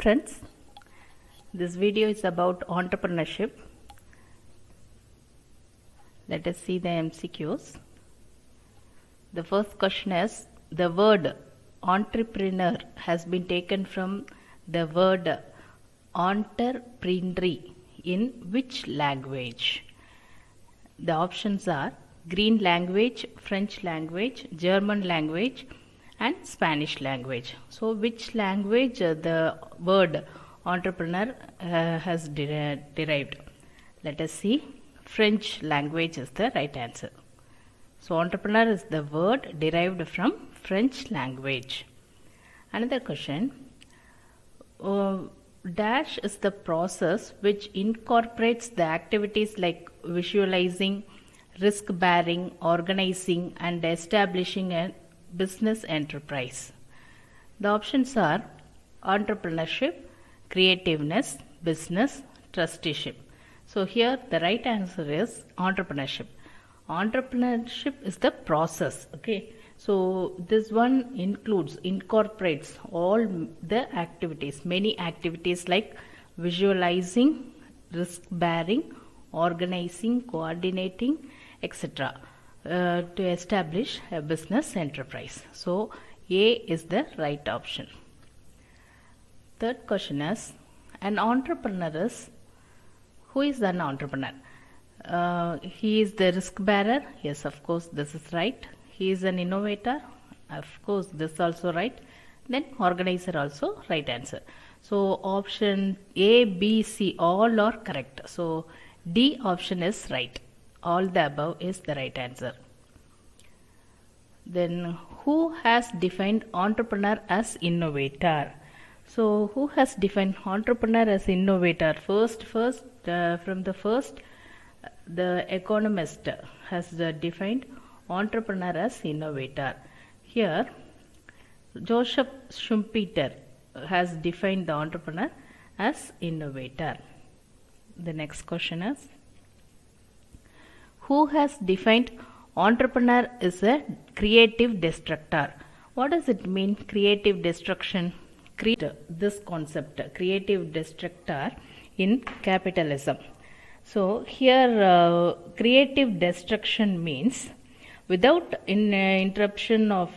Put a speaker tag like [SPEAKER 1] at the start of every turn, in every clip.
[SPEAKER 1] friends, this video is about entrepreneurship. Let us see the MCQs. The first question is, the word entrepreneur has been taken from the word entrepreneurie in which language? The options are Green language, French language, German language and Spanish language. So which language the word entrepreneur has derived? Let us see. French language is the right answer. So entrepreneur is the word derived from French language. Another question. Dash is the process which incorporates the activities like visualizing, risk bearing, organizing and establishing a business enterprise. The options are entrepreneurship, creativeness, business, trusteeship. So here the right answer is entrepreneurship. Entrepreneurship is the process. Okay. So this one incorporates all the activities, many activities like visualizing, risk bearing, organizing, coordinating, etc. To establish a business enterprise. So A is the right option. Third question is, an entrepreneur is, who is an entrepreneur? He is the risk bearer. Yes, of course, this is right. He is an innovator. Of course, this is also right. Then organizer also right answer. So option A, B, C all are correct. So D option is right. All the above is the right answer. Then who has defined entrepreneur as innovator? So who has defined entrepreneur as innovator? The Economist has defined entrepreneur as innovator. Here Joseph Schumpeter has defined the entrepreneur as innovator. The next question is, who has defined entrepreneur is a creative destructor? What does it mean, creative destruction? This concept, creative destructor in capitalism. So here creative destruction means without interruption of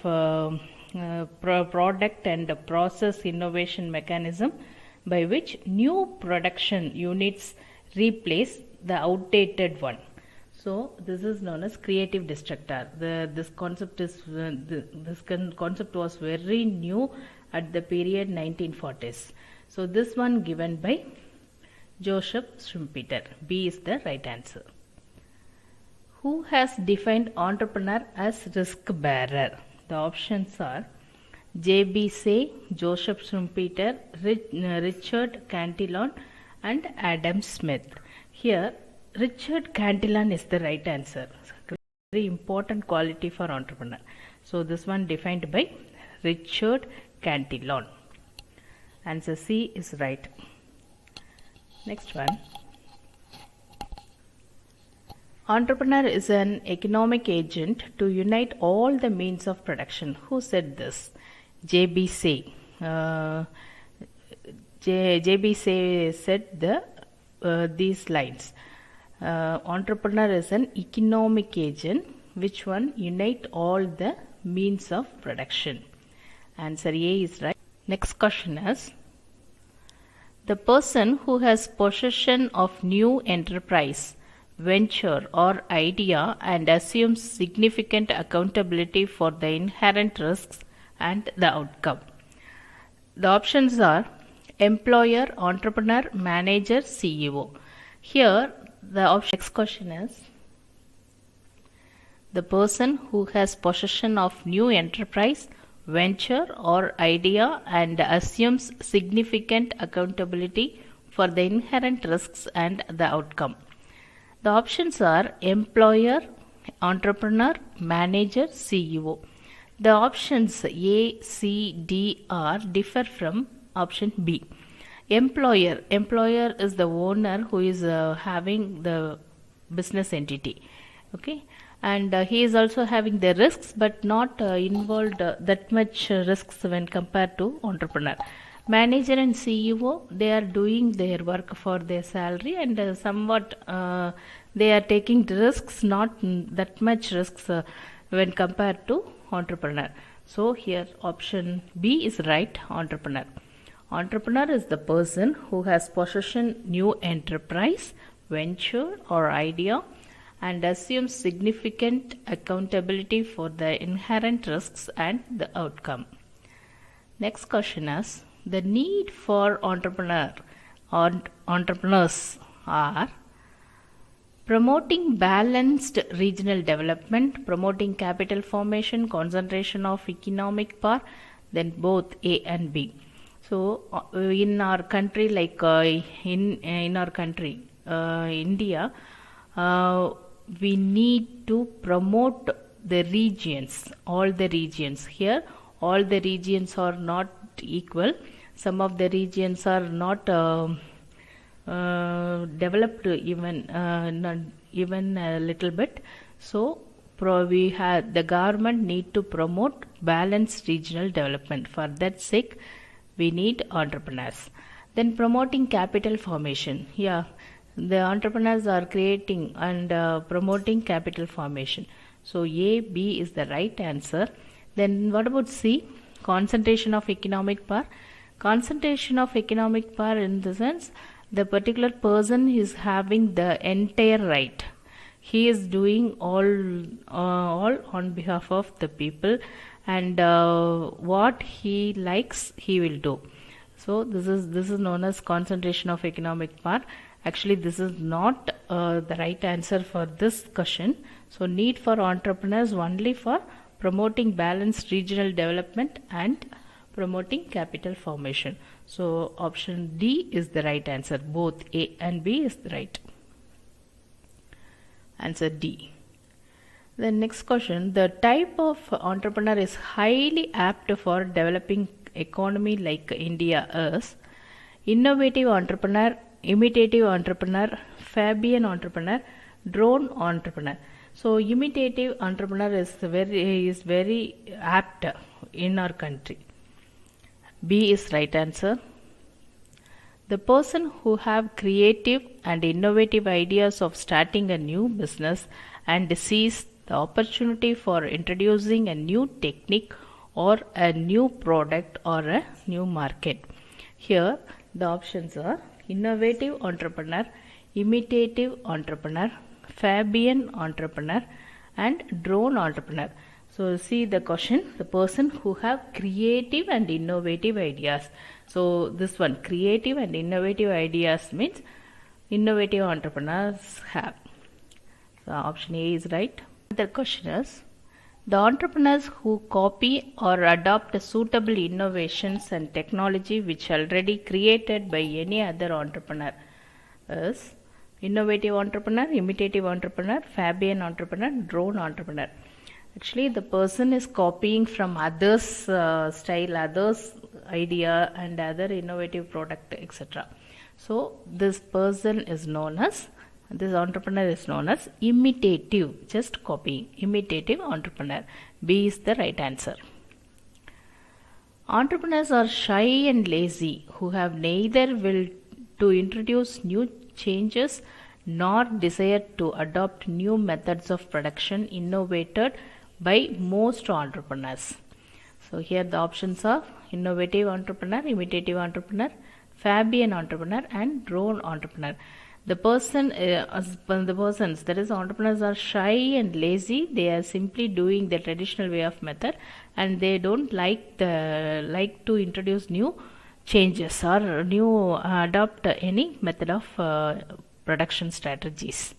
[SPEAKER 1] product and process innovation mechanism by which new production units replace the outdated one. So this is known as creative destructor. This concept was very new at the period 1940s. So this one given by Joseph Schumpeter. B is the right answer. Who has defined entrepreneur as risk bearer? The options are J.B. Say, Joseph Schumpeter, Richard Cantillon and Adam Smith. Here Richard Cantillon is the right answer. Very important quality for entrepreneur. So this one defined by Richard Cantillon. Answer C is right. Next one. Entrepreneur is an economic agent to unite all the means of production. Who said this? J.B. Say. J.B. Say said these lines. Entrepreneur is an economic agent which one unite all the means of production. Answer A is right. Next question is, the person who has possession of new enterprise, venture or idea and assumes significant accountability for the inherent risks and the outcome. The options are employer, entrepreneur, manager, CEO. Here the next question is, the person who has possession of new enterprise, venture or idea and assumes significant accountability for the inherent risks and the outcome. The options are employer, entrepreneur, manager, CEO. The options A, C, D are differ from option B. Employer is the owner who is having the business entity. Okay. And he is also having the risks but not involved that much risks when compared to entrepreneur. Manager and CEO, they are doing their work for their salary, and somewhat they are taking risks, not that much risks when compared to entrepreneur. So here option B is right, entrepreneur. Entrepreneur is the person who has possession new enterprise, venture or idea and assumes significant accountability for the inherent risks and the outcome. Next question is, the need for entrepreneurs are promoting balanced regional development, promoting capital formation, concentration of economic power, then both A and B. So in our country, like in our country, India, we need to promote the regions, all the regions. Here, all the regions are not equal. Some of the regions are not developed even a little bit. So the government need to promote balanced regional development. For that sake, we need entrepreneurs. Then promoting capital formation. Yeah, the entrepreneurs are creating and promoting capital formation. So A, B is the right answer. Then what about C? Concentration of economic power. Concentration of economic power in the sense the particular person is having the entire right. He is doing all on behalf of the people, and what he likes he will do. So this is known as concentration of economic power. Actually, this is not the right answer for this question. So need for entrepreneurs only for promoting balanced regional development and promoting capital formation. So option D is the right answer. Both A and B is the right answer. D. The next question, the type of entrepreneur is highly apt for developing economy like India is innovative entrepreneur, imitative entrepreneur, Fabian entrepreneur, drone entrepreneur. So imitative entrepreneur is very apt in our country. B is right answer. The person who have creative and innovative ideas of starting a new business and sees the opportunity for introducing a new technique or a new product or a new market. Here the options are innovative entrepreneur, imitative entrepreneur, Fabian entrepreneur and drone entrepreneur. So see the question, the person who have creative and innovative ideas. So this one, creative and innovative ideas means innovative entrepreneurs have. So option A is right. The question is, the entrepreneurs who copy or adopt suitable innovations and technology which already created by any other entrepreneur is innovative entrepreneur, imitative entrepreneur, Fabian entrepreneur, drone entrepreneur. Actually, the person is copying from others' style, others' idea and other innovative product, etc. So this person is known as, this entrepreneur is known as imitative, just copying, imitative entrepreneur. B is the right answer. Entrepreneurs are shy and lazy who have neither will to introduce new changes nor desire to adopt new methods of production innovated by most entrepreneurs. So here the options are innovative entrepreneur, imitative entrepreneur, Fabian entrepreneur and drone entrepreneur. The persons, that is entrepreneurs, are shy and lazy. They are simply doing the traditional way of method and they don't like to introduce new changes or adopt any method of production strategies.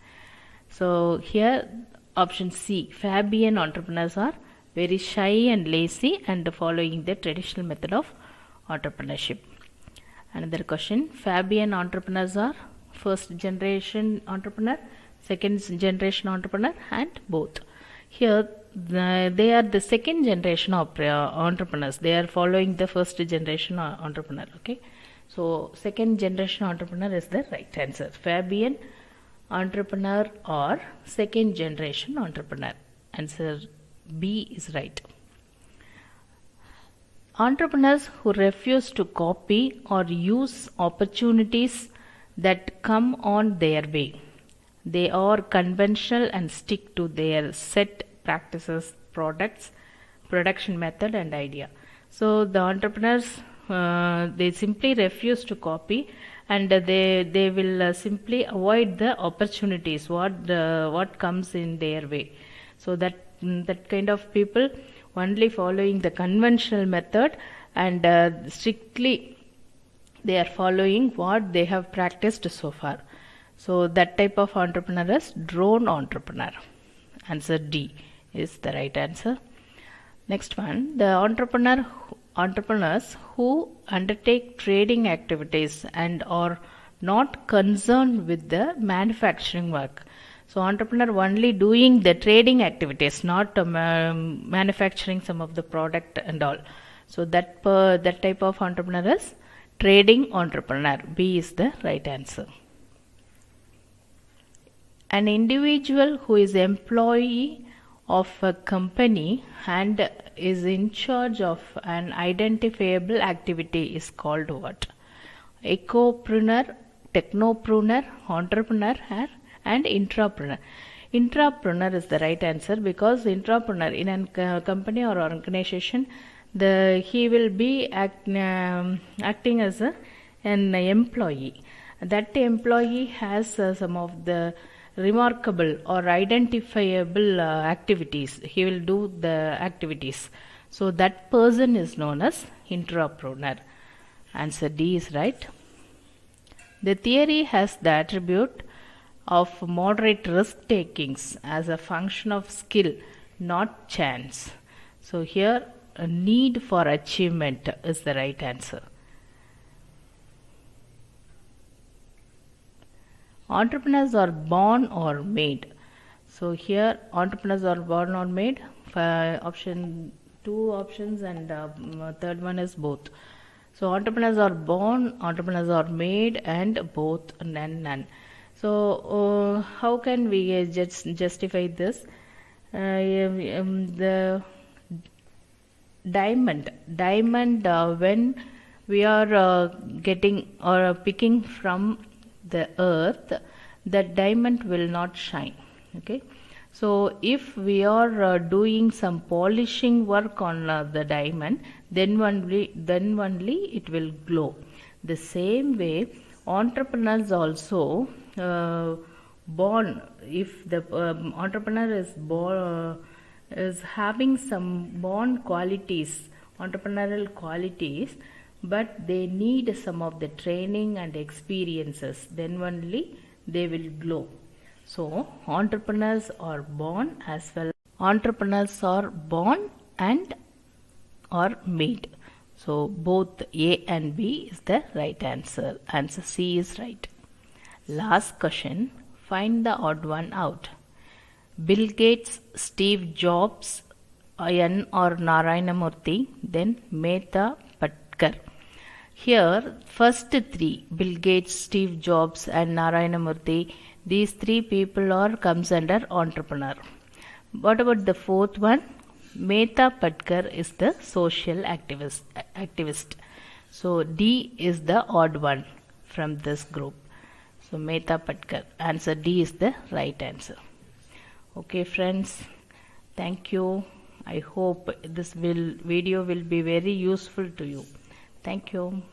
[SPEAKER 1] So here option C, Fabian entrepreneurs are very shy and lazy and following the traditional method of entrepreneurship. Another question, Fabian entrepreneurs are first generation entrepreneur, second generation entrepreneur and both. Here they are the second generation of entrepreneurs. They are following the first generation entrepreneur. Okay, so second generation entrepreneur is the right answer. Fabian entrepreneur or second generation entrepreneur. Answer B is right. Entrepreneurs who refuse to copy or use opportunities that come on their way. They are conventional and stick to their set practices, products, production method, and idea. So the entrepreneurs they simply refuse to copy, and they will simply avoid the opportunities what comes in their way. So that kind of people only following the conventional method, and strictly they are following what they have practiced so far. So that type of entrepreneur is drone entrepreneur. Answer D is the right answer. Next one, the entrepreneurs who undertake trading activities and are not concerned with the manufacturing work. So entrepreneur only doing the trading activities, not manufacturing some of the product and all. So that type of entrepreneur is trading entrepreneur. B is the right answer. An individual who is employee of a company and is in charge of an identifiable activity is called what? Ecopreneur, technopreneur, entrepreneur, and intrapreneur. Intrapreneur is the right answer, because intrapreneur in a company or organization, he will be acting as an employee. That employee has some of the remarkable or identifiable activities. He will do the activities. So that person is known as intrapreneur. Answer D is right. The theory has the attribute of moderate risk takings as a function of skill, not chance. So here a need for achievement is the right answer. Entrepreneurs are born or made. So here entrepreneurs are born or made. Option 2 options, and third one is both. So entrepreneurs are born, entrepreneurs are made, and both, none. So how can we justify this? The diamond when we are getting or picking from the earth, that diamond will not shine. Okay, so if we are doing some polishing work on the diamond, then only it will glow. The same way entrepreneurs also born, if the entrepreneur is born is having some born qualities, entrepreneurial qualities, but they need some of the training and experiences, then only they will glow. So entrepreneurs are born as well. Entrepreneurs are born and are made. So both A and B is the right answer. Answer C is right. Last question. Find the odd one out. Bill Gates, Steve Jobs, N or Narayana Murthy, then Mehta Patkar. Here, first three, Bill Gates, Steve Jobs, and Narayana Murthy, these three people comes under entrepreneur. What about the fourth one? Mehta Patkar is the social activist. So D is the odd one from this group. So Mehta Patkar. Answer D is the right answer. Okay friends, thank you. I hope this video will be very useful to you. Thank you.